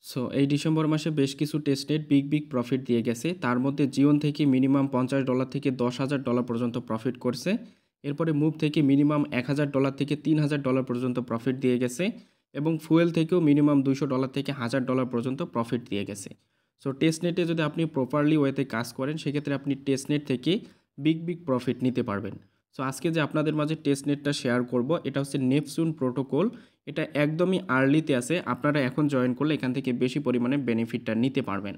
So এই December মাসে বেশ কিছু টেস্টনেট বিগ প্রফিট দিয়ে গেছে। তার মধ্যে জিওন থেকে মিনিমাম $50 থেকে $10,000 পর্যন্ত প্রফিট করছে। এরপরে মুভ থেকে মিনিমাম $1,000 থেকে $3,000 পর্যন্ত প্রফিট দিয়ে গেছে এবং ফুয়েল থেকেও মিনিমাম $200 থেকে $1,000 পর্যন্ত প্রফিট দিয়ে গেছে। সো টেস্টনেটে যদি আপনি প্রপারলি ওয়েতে কাজ করেন সেক্ষেত্রে আপনি টেস্টনেট থেকে বিগ প্রফিট নিতে পারবেন। সো আজকে যে আপনাদের মাঝে টেস্টনেটটা শেয়ার করব এটা হচ্ছে নেপচুন প্রোটোকল। এটা একদমই আর্লিতে আছে, আপনারা এখন জয়েন করলে এখান থেকে বেশি পরিমাণে বেনিফিটটা নিতে পারবেন।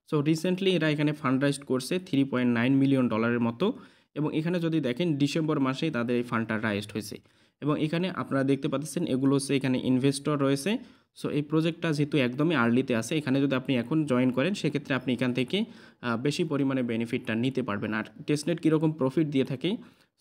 সো রিসেন্টলি এরা এখানে ফান্ডরাইজ করছে $3.9 মিলিয়ন মতো এবং এখানে যদি দেখেন ডিসেম্বর মাসেই তাদের এই ফান্ডটা রাইজড হয়েছে এবং এখানে আপনারা দেখতে পাচ্ছেন এগুলো হচ্ছে এখানে ইনভেস্টর রয়েছে। সো এই প্রজেক্টটা যেহেতু একদমই আর্লিতে আছে, এখানে যদি আপনি এখন জয়েন করেন সেক্ষেত্রে আপনি এখান থেকে বেশি পরিমাণে বেনিফিটটা নিতে পারবেন। আর টেস্টনেট কীরকম প্রফিট দিয়ে থাকে,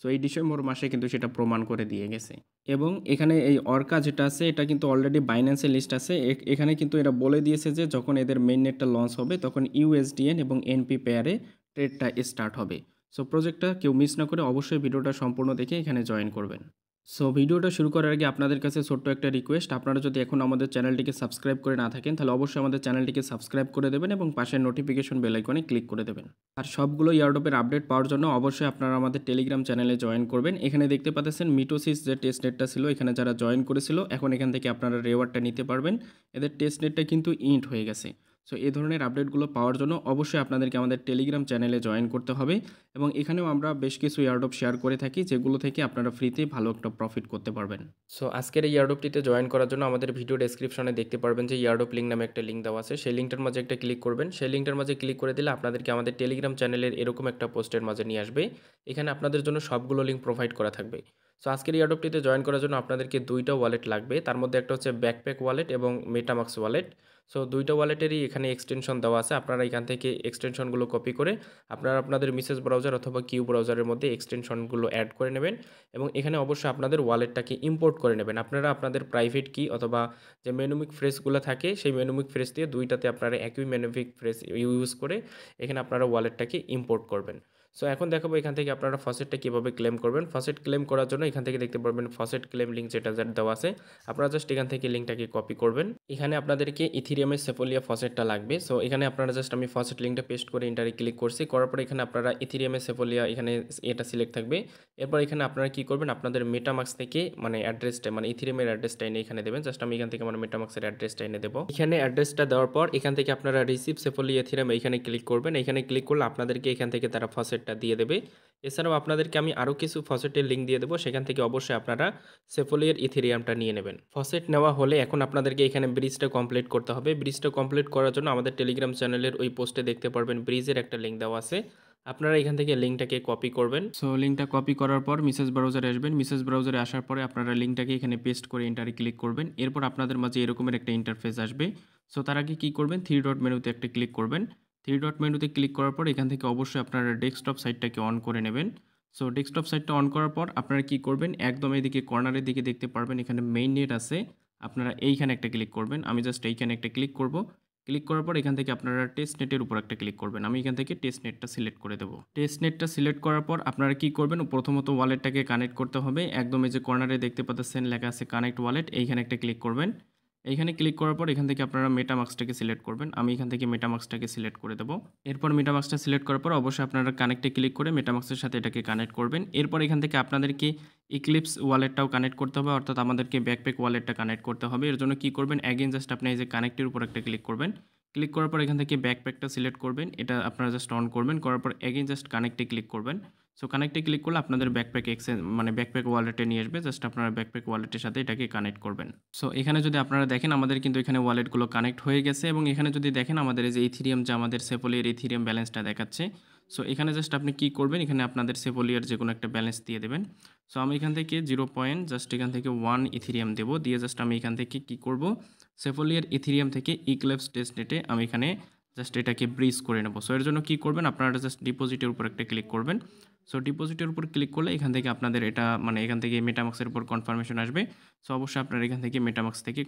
সো এই ডিসেম্বর মাসে কিন্তু সেটা প্রমাণ করে দিয়ে গেছে। এবং এখানে এই অর্কা যেটা আছে এটা কিন্তু অলরেডি বাইন্যান্সের লিস্ট আছে। এখানে কিন্তু এরা বলে দিয়েছে যে যখন এদের মেইন নেটটা লঞ্চ হবে তখন ইউএসডিএন এবং এনপি পেয়ারে ট্রেডটা স্টার্ট হবে। সো প্রজেক্টটা কেউ মিস না করে অবশ্যই ভিডিওটা সম্পূর্ণ দেখে এখানে জয়েন করবেন। সো ভিডিওটা শুরু করার আগে আপনাদের কাছে ছোট্ট একটা রিকোয়েস্ট, আপনারা যদি এখন আমাদের চ্যানেলটিকে সাবস্ক্রাইব করে না থাকেন তাহলে অবশ্যই আমাদের চ্যানেলটিকে সাবস্ক্রাইব করে দেবেন এবং পাশের নোটিফিকেশন বেল আইকনে ক্লিক করে দেবেন। আর সবগুলো ইয়ারড্রপের আপডেট পাওয়ার জন্য অবশ্যই আপনারা আমাদের টেলিগ্রাম চ্যানেলে জয়েন করবেন। এখানে দেখতে পাচ্ছেন মিটোসিস যে টেস্টনেটটা ছিল, এখানে যারা জয়েন করেছিল এখন এখান থেকে আপনারা রেওয়ার্ডটা নিতে পারবেন। এদের টেস্টনেটটা কিন্তু ইন্ট হয়ে গেছে। সো এই ধরনের আপডেটগুলো পাওয়ার জন্য অবশ্যই আপনাদেরকে আমাদের টেলিগ্রাম চ্যানেলে জয়েন করতে হবে এবং এখানেও আমরা বেশ কিছু ইয়ারড্রপ শেয়ার করে থাকি যেগুলো থেকে আপনারা ফ্রিতে ভালো একটা প্রফিট করতে পারবেন। সো আজকের এই ইয়ারড্রপটিতে জয়েন করার জন্য আমাদের ভিডিও ডেসক্রিপশনে দেখতে পারবেন যে ইয়ারড্রপ লিঙ্ক নামে একটা লিঙ্ক দেওয়া আছে, সেই লিঙ্কটার মাঝে একটা ক্লিক করবেন। সেই লিঙ্কটার মাঝে ক্লিক করে দিলে আপনাদেরকে আমাদের টেলিগ্রাম চ্যানেলের এরকম একটা পোস্টের মাঝে নিয়ে আসবে। এখানে আপনাদের জন্য সবগুলো লিঙ্ক প্রোভাইড করা থাকবে। সো আজকের ইয়ারড্রপটিতে জয়েন করার জন্য আপনাদেরকে দুইটা ওয়ালেট লাগবে, তার মধ্যে একটা হচ্ছে ব্যাকপ্যাক ওয়ালেট এবং মেটামাক্স ওয়ালেট। সো দুইটা ওয়ালেটেরই এখানে এক্সটেনশন দেওয়া আছে, আপনারা এখান থেকে এক্সটেনশনগুলো কপি করে আপনারা আপনাদের মিসেস ব্রাউজার অথবা কিউ ব্রাউজারের মধ্যে এক্সটেনশনগুলো অ্যাড করে নেবেন এবং এখানে অবশ্যই আপনাদের ওয়ালেটটাকে ইম্পোর্ট করে নেবেন। আপনারা আপনাদের প্রাইভেট কি অথবা যে মেনুমিক ফ্রেজগুলো থাকে সেই মেনুমিক ফ্রেজ দিয়ে দুইটাতে আপনারা একই মেনুমিক ফ্রেজ ইউজ করে এখানে আপনারা ওয়ালেটটাকে ইম্পোর্ট করবেন। সো এখন দেখাবো এখান থেকে আপনারা ফসেটটা কীভাবে ক্লেম করবেন। ফসেট ক্লেম করার জন্য এখান থেকে দেখতে পারবেন ফসেট ক্লেম লিঙ্ক যেটা দেওয়া আছে, আপনারা জাস্ট এখান থেকে লিঙ্কটাকে কপি করবেন। এখানে আপনাদেরকে ইথিরিয়ামের সেফোলিয়া ফসেটটা লাগবে। সো এখানে আপনারা জাস্ট আমি ফসেট লিঙ্কটা পেস্ট করে এন্টারে ক্লিক করছি, করার পরে এখানে আপনারা ইথিরিয়ামের সেফোলিয়া এখানে এটা সিলেক্ট থাকবে। এরপর এখানে আপনারা কী করবেন, আপনাদের মেটামাক্স থেকে মানে অ্যাড্রেসটা মানে ইথিরিয়ামের অ্যাড্রেসটা এনে এখানে দেবেন। জাস্ট আমি এখান থেকে আমার মেটামাক্সের অ্যাড্রেসটা এনে দেবো। এখানে অ্যাড্রেসটা দেওয়ার পর এখান থেকে আপনারা রিসিভ সেফোলিয়া ইথিরিয়াম এখানে ক্লিক করবেন। এখানে ক্লিক করলে আপনাদেরকে এখান থেকে তারা ফসেটটা দিয়ে দেবে। এছাড়াও আপনাদেরকে আমি আরও কিছু ফসেটের লিঙ্ক দিয়ে দেবো, সেখান থেকে অবশ্যই আপনারা সেফোলিয়ার ইথেরিয়ামটা নিয়ে নেবেন। ফসেট নেওয়া হলে এখন আপনাদেরকে এখানে ব্রিজটা কমপ্লিট করতে হবে। ব্রিজটা কমপ্লিট করার জন্য আমাদের টেলিগ্রাম চ্যানেলের ওই পোস্টে দেখতে পারবেন ব্রিজের একটা লিঙ্ক দেওয়া আছে, আপনারা এখান থেকে লিঙ্কটাকে কপি করবেন। সো লিঙ্কটা কপি করার পর মিসেস ব্রাউজারে আসবেন। মিসেস ব্রাউজারে আসার পরে আপনারা লিঙ্কটাকে এখানে পেস্ট করে এন্টারে ক্লিক করবেন। এরপর আপনাদের মাঝে এরকমের একটা ইন্টারফেস আসবে। সো তার আগে কী করবেন, থ্রি ডট মেনুতে একটা ক্লিক করবেন। থ্রি ডট মেনুতে ক্লিক করার পর এখান থেকে অবশ্যই আপনারা ডেস্কটপ সাইটটাকে অন করে নেবেন। সো ডেস্কটপ সাইটটা অন করার পর আপনারা কি করবেন, একদম এদিকে কর্নারের দিকে দেখতে পারবেন এখানে মেইন নেট আছে, আপনারা এইখানে একটা ক্লিক করবেন। আমি জাস্ট এইখানে একটা ক্লিক করব। ক্লিক করার পর এখান থেকে আপনারা টেস্ট নেটের উপর একটা ক্লিক করবেন। আমি এখান থেকে টেস্ট নেটটা সিলেক্ট করে দেবো। টেস্ট নেটটা সিলেক্ট করার পর আপনারা কি করবেন, প্রথমত ওয়ালেটটাকে কানেক্ট করতে হবে। একদম এই যে কর্নারে দেখতে পাচ্ছেন লেখা আছে কানেক্ট ওয়ালেট, এইখানে একটা ক্লিক করবেন। এইখানে ক্লিক করার পর এখান থেকে আপনারা মেটামাক্সটাকে সিলেক্ট করবেন। আমি এখান থেকে মেটামাক্সটাকে সিলেক্ট করে দেবো। এরপর মেটামাক্সটা সিলেক্ট করার পর অবশ্যই আপনারা কানেক্টে ক্লিক করে মেটামাক্সের সাথে এটাকে কানেক্ট করবেন। এরপর এখান থেকে আপনাদেরকে ইক্লিপস ওয়ালেটটাও কানেক্ট করতে হবে, অর্থাৎ আমাদেরকে ব্যাকপ্যাক ওয়ালেটটা কানেক্ট করতে হবে। এর জন্য কি করবেন, অ্যাগেন জাস্ট আপনি এই যে কানেক্টের উপর একটা ক্লিক করবেন। ক্লিক করার পর এখান থেকে ব্যাকপ্যাকটা সিলেক্ট করবেন, এটা আপনারা জাস্ট অন করবেন। করার পর অ্যাগেন জাস্ট কানেক্টে ক্লিক করবেন। সো কানেক্টে ক্লিক করলে আপনাদের ব্যাকপ্যাক মানে ব্যাকপ্যাক ওয়ালেটে নিয়ে আসবে। জাস্ট আপনারা ব্যাকপ্যাক ওয়ালেটের সাথে এটাকে কানেক্ট করবেন। সো এখানে যদি আপনারা দেখেন আমাদের কিন্তু এখানে ওয়ালেটগুলো কানেক্ট হয়ে গেছে এবং এখানে যদি দেখেন আমাদের এই যে ইথিরিয়াম যে আমাদের সেফোলিয়ার ইথিরিয়াম ব্যালেন্সটা দেখাচ্ছে। সো এখানে জাস্ট আপনি কি করবেন, এখানে আপনাদের সেফোলিয়ার যে কোনো একটা ব্যালেন্স দিয়ে দেবেন। সো আমি এখান থেকে 0. জাস্ট এখান থেকে 1 ইথিরিয়াম দেবো, দিয়ে জাস্ট আমি এখান থেকে কি করব, সেফোলিয়ার ইথিরিয়াম থেকে ইক্লিপস টেস্টনেটে আমি এখানে জাস্ট এটাকে ব্রিজ করে নেব। সো এর জন্য কি করবেন, আপনারা জাস্ট ডিপোজিটের উপর একটা ক্লিক করবেন। সো ডিপোজিটের উপর ক্লিক করলে এখান থেকে আপনাদের এটা মানে এখান থেকে মেটামাক্সের উপর কনফার্মেশন আসবে। সো অবশ্যই আপনারা এখান থেকে মেটামাক্স থেকে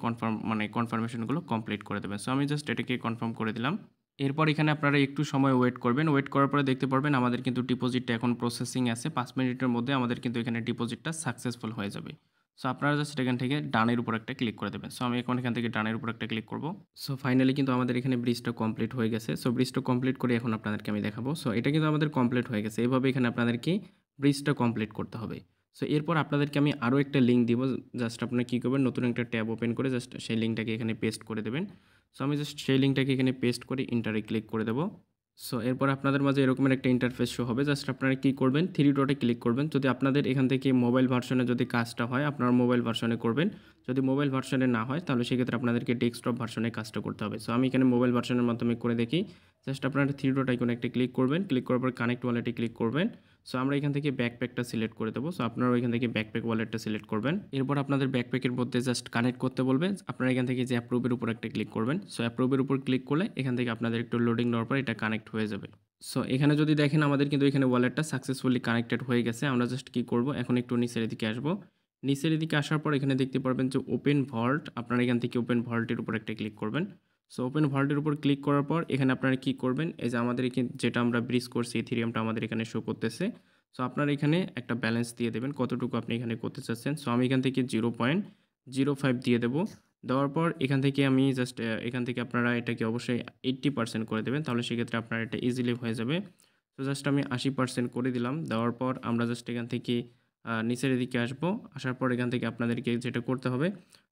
কনফার্মেশনগুলো কমপ্লিট করে দেবেন। সো আমি জাস্ট এটাকে কনফার্ম করে দিলাম। এরপর এখানে আপনারা একটু সময় ওয়েট করবেন। ওয়েট করার পরে দেখতে পারবেন আমাদের কিন্তু ডিপোজিটটা এখন প্রসেসিং আছে। 5 মিনিটের মধ্যে আমাদের কিন্তু এখানে ডিপোজিটটা সাকসেসফুল হয়ে যাবে। সো আপনারা জাস্ট এখান থেকে ডানের উপর একটা ক্লিক করে দেবেন। সো আমি এখন এখান থেকে ডানের উপর একটা ক্লিক করব। সো ফাইনালি কিন্তু আমাদের এখানে ব্রিজটা কমপ্লিট হয়ে গেছে। সো ব্রিজটা কমপ্লিট করে এখন আপনাদেরকে আমি দেখাবো। সো এটা কিন্তু আমাদের কমপ্লিট হয়ে গেছে। এভাবে এখানে আপনাদেরকে ব্রিজটা কমপ্লিট করতে হবে। সো এরপর আপনাদেরকে আমি আরও একটা লিঙ্ক দিব। জাস্ট আপনারা কী করবেন, নতুন একটা ট্যাব ওপেন করে জাস্ট সেই লিঙ্কটাকে এখানে পেস্ট করে দেবেন। সো আমি জাস্ট সেই লিঙ্কটাকে এখানে পেস্ট করে ইন্টারে ক্লিক করে দেবো। সো এরপর আপনাদের মাঝে এরকমের একটা ইন্টারফেস শো হবে। জাস্ট আপনারা কী করবেন, থ্রি ডটে ক্লিক করবেন। যদি আপনাদের এখান থেকে মোবাইল ভার্সনে যদি কাজটা হয়, আপনার মোবাইল ভার্সনে করবেন। যদি মোবাইল ভার্সনে না হয় তাহলে সেক্ষেত্রে আপনাদেরকে ডেস্কটপ ভার্সনে কাজটা করতে হবে। সো আমি এখানে মোবাইল ভার্সনের মাধ্যমে করে দেখি। জাস্ট আপনারা থ্রি ডট আইকনে একটা ক্লিক করবেন। ক্লিক করার পর কানেক্ট ওয়ালেটে ক্লিক করবেন। সো আমরা এখান থেকে ব্যাকপ্যাকটা সিলেক্ট করে দেবো। সো আপনারাও এখান থেকে ব্যাকপ্যাক ওয়ালেটটা সিলেক্ট করবেন। এরপর আপনাদের ব্যাকপ্যাকের মধ্যে জাস্ট কানেক্ট করতে বলবে। আপনারা এখান থেকে যে অ্যাপ্রুভের উপর একটা ক্লিক করবেন। সো অ্যাপ্রুভের উপর ক্লিক করলে এখান থেকে আপনাদের একটু লোডিং নেওয়ার পর এটা কানেক্ট হয়ে যাবে। সো এখানে যদি দেখেন আমাদের কিন্তু এখানে ওয়ালেটটা সাকসেসফুলি কানেক্টেড হয়ে গেছে। আমরা জাস্ট কী করব, এখন একটু নিচের দিকে আসবো। নিচের দিকে আসার পর এখানে দেখতে পারবেন যে ওপেন ভল্ট। আপনারা এখান থেকে ওপেন ভল্টের উপর একটা ক্লিক করবেন। সো ওপেন ভল্টের উপর ক্লিক করার পর এখানে আপনারা কী করবেন, এই যে আমাদের এখানে যেটা আমরা ব্রিজ করছি ইথেরিয়ামটা আমাদের এখানে শো করতেছে। সো আপনারা এখানে একটা ব্যালেন্স দিয়ে দেবেন কতটুকু আপনি এখানে করতে চাচ্ছেন। সো আমি এখান থেকে 0.05 দিয়ে দেবো। দেওয়ার পর এখান থেকে আমি জাস্ট এখান থেকে আপনারা এটাকে অবশ্যই 80% করে দেবেন, তাহলে সেক্ষেত্রে আপনার এটা ইজিলি হয়ে যাবে। তো জাস্ট আমি 80% করে দিলাম। দেওয়ার পর আমরা জাস্ট এখান থেকে নিচের দিকে আসবো। আসার পর এখান থেকে আপনাদেরকে যেটা করতে হবে,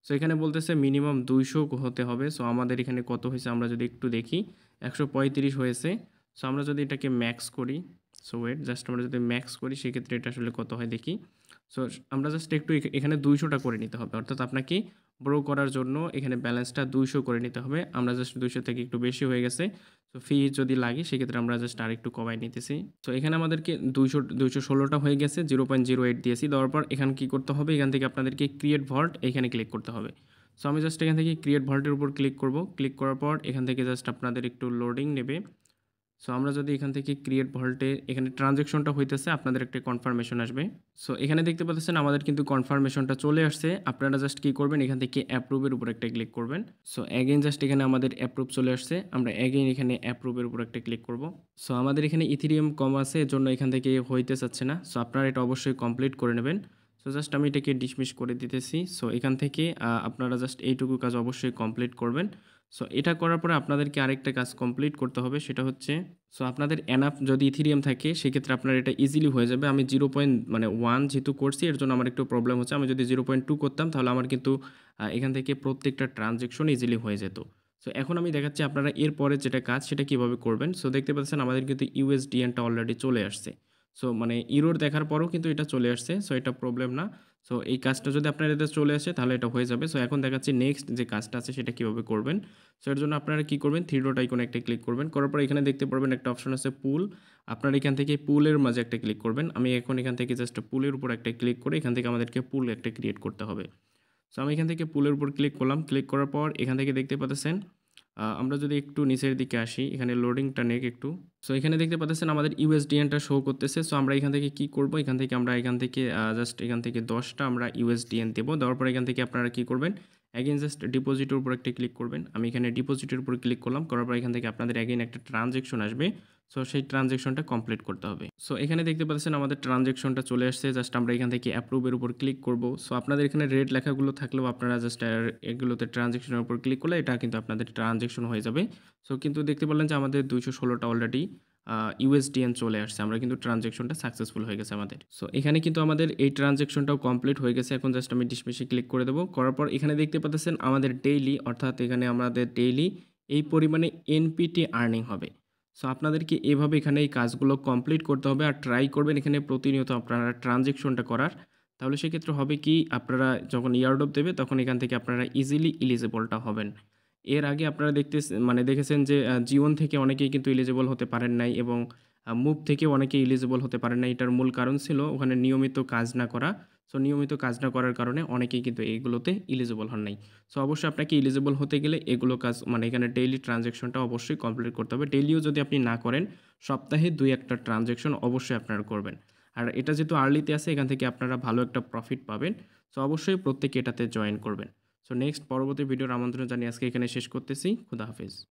সো এখানে বলতেছে মিনিমাম 200 হতে হবে। সো আমাদের এখানে কত হয়েছে আমরা যদি একটু দেখি, 135 হয়েছে। সো আমরা যদি এটাকে ম্যাক্স করি, সো ওয়েট, জাস্ট আমরা যদি ম্যাক্স করি সেক্ষেত্রে এটা আসলে কত হয় দেখি। সো আমরা জাস্ট একটু এখানে 200টা করে নিতে হবে, অর্থাৎ আপনাকে ব্রো করার জন্য এখানে ব্যালেন্সটা 200 করে নিতে হবে। আমরা জাস্ট 200 থেকে একটু বেশি হয়ে গেছে। সো ফি যদি লাগে সেক্ষেত্রে আমরা জাস্ট আরেকটু কমাই নিতেছি। সো এখানে আমাদেরকে 216টা হয়ে গেছে, 0.08 দিয়েছি। দেওয়ার পর এখানে কী করতে হবে, এখান থেকে আপনাদেরকে ক্রিয়েট ভল্ট এখানে ক্লিক করতে হবে। সো আমি জাস্ট এখান থেকে ক্রিয়েট ভল্টের উপর ক্লিক করব। ক্লিক করার পর এখান থেকে জাস্ট আপনাদের একটু লোডিং নেবে। সো আমরা যদি এখান থেকে ক্রিয়েট ভল্টে এখানে ট্রানজ্যাকশনটা হইতেছে, আপনাদের একটা কনফার্মেশন আসবে। সো এখানে দেখতে পাচ্ছেন আমাদের কিন্তু কনফার্মেশনটা চলে আসছে। আপনারা জাস্ট কী করবেন, এখান থেকে অ্যাপ্রুভের উপর একটা ক্লিক করবেন। সো অ্যাগেইন জাস্ট এখানে আমাদের অ্যাপ্রুভ চলে আসছে। আমরা অ্যাগেইন এখানে অ্যাপ্রুভের উপর একটা ক্লিক করব। সো আমাদের এখানে ইথেরিয়াম কম আছে, এর জন্য এখান থেকে হইতে চাচ্ছে না। সো আপনারা এটা অবশ্যই কমপ্লিট করে নেবেন। সো জাস্ট আমি এটাকে ডিসমিস করে দিতেছি। সো এখান থেকে আপনারা জাস্ট এইটুকু কাজ অবশ্যই কমপ্লিট করবেন। সো এটা করার পরে আপনাদেরকে আরেকটা কাজ কমপ্লিট করতে হবে, সেটা হচ্ছে, সো আপনাদের এনাফ যদি ইথেরিয়াম থাকে সেক্ষেত্রে আপনার এটা ইজিলি হয়ে যাবে। আমি 0.1 যেহেতু করছি এর জন্য আমার একটু প্রবলেম হচ্ছে। আমি যদি 0.2 করতাম তাহলে আমার কিন্তু এখান থেকে প্রত্যেকটা ট্রানজ্যাকশন ইজিলি হয়ে যেত। সো এখন আমি দেখাচ্ছি আপনারা এরপরে যেটা কাজ সেটা কীভাবে করবেন। সো দেখতে পাচ্ছেন আমাদের কিন্তু ইউএসডিএনটা অলরেডি চলে আসছে। সো মানে ইরোর দেখার পরও কিন্তু এটা চলে আসছে। সো এটা প্রবলেম না। সো এই কাজটা যদি আপনার এতে চলে আসে তাহলে এটা হয়ে যাবে। সো এখন দেখাচ্ছি নেক্সট যে কাজটা আছে সেটা কীভাবে করবেন। সো এর জন্য আপনারা কী করবেন, থ্রি ডট আইকনে একটা ক্লিক করবেন। করার পর এখানে দেখতে পারবেন একটা অপশন আছে পুল। আপনারা এখান থেকে পুলের মাঝে একটা ক্লিক করবেন। আমি এখন এখান থেকে জাস্ট পুলের উপর একটা ক্লিক করে এখান থেকে আমাদেরকে পুল একটা ক্রিয়েট করতে হবে। সো আমি এখান থেকে পুলের উপর ক্লিক করলাম। ক্লিক করার পর এখান থেকে দেখতে পাচ্ছেন আমরা যদি একটু নিচের দিকে আসি, এখানে লোডিংটা নেক একটু। সো এখানে দেখতে পাচ্ছেন আমাদের ইউএসডিএনটা শো করতেছে। সো আমরা এখান থেকে কী করব, এখান থেকে জাস্ট এখান থেকে 10টা আমরা ইউএসডিএন দেবো। দেওয়ার পর এখান থেকে আপনারা কী করবেন, অ্যাগেন জাস্ট ডিপোজিটের উপর একটা ক্লিক করবেন। আমি এখানে ডিপোজিটের উপর ক্লিক করলাম। করার পর এখান থেকে আপনাদের অ্যাগেন একটা ট্রানজ্যাকশন আসবে। সো সেই ট্রানজ্যাকশনটা কমপ্লিট করতে হবে। সো এখানে দেখতে পাচ্ছেন আমাদের ট্রানজ্যাকশনটা চলে আসছে। জাস্ট আমরা এখান থেকে অ্যাপ্রুভের উপর ক্লিক করব। সো আপনাদের এখানে রেড লেখাগুলো থাকলেও আপনারা জাস্ট এগুলোতে ট্রানজ্যাকশনের উপর ক্লিক করলে এটা কিন্তু আপনাদের ট্রানজ্যাকশন হয়ে যাবে। সো কিন্তু দেখতে পারলেন যে আমাদের 216টা অলরেডি ইউএসডিএন চলে আসছে। আমরা কিন্তু ট্রানজ্যাকশনটা সাকসেসফুল হয়ে গেছে আমাদের। সো এখানে কিন্তু আমাদের এই ট্রানজ্যাকশনটাও কমপ্লিট হয়ে গেছে। এখন জাস্ট আমি ডিসমিসে ক্লিক করে দেবো। করার পর এখানে দেখতে পাচ্ছেন আমাদের ডেইলি, অর্থাৎ এখানে আমাদের ডেইলি এই পরিমাণে এনপিটি আর্নিং হবে। সো আপনাদেরকে এভাবে এখানে এই কাজগুলো কমপ্লিট করতে হবে আর ট্রাই করবেন এখানে প্রতিনিয়ত আপনারা ট্রানজ্যাকশনটা করার। তাহলে সেক্ষেত্রে হবে কি, আপনারা যখন ইয়ারড্রপ দেবে তখন এখান থেকে আপনারা ইজিলি এলিজিবলটা হবেন। এর আগে আপনারা দেখেছেন যে জীবন থেকে অনেকেই কিন্তু এলিজিবল হতে পারেন নাই এবং মুভ থেকেও অনেকেই এলিজিবল হতে পারেন নাই। এটার মূল কারণ ছিল ওখানে নিয়মিত কাজ না করা। সো নিয়মিত কাজ না করার কারণে অনেকেই কিন্তু এইগুলোতে এলিজিবল হন নাই। সো অবশ্যই আপনাকে এলিজিবল হতে গেলে এগুলো কাজ এখানে ডেইলি ট্রানজ্যাকশনটা অবশ্যই কমপ্লিট করতে হবে। ডেইলিও যদি আপনি না করেন, সপ্তাহে 2-1টা ট্রানজ্যাকশন অবশ্যই আপনারা করবেন। আর এটা যেহেতু আর্লিতে আছে এখান থেকে আপনারা ভালো একটা প্রফিট পাবেন। সো অবশ্যই প্রত্যেকে এটাতে জয়েন করবেন। সো নেক্সট পরবর্তী ভিডিওর আমন্ত্রণ জানিয়ে আজকে এখানে শেষ করতেছি। খুদা হাফেজ।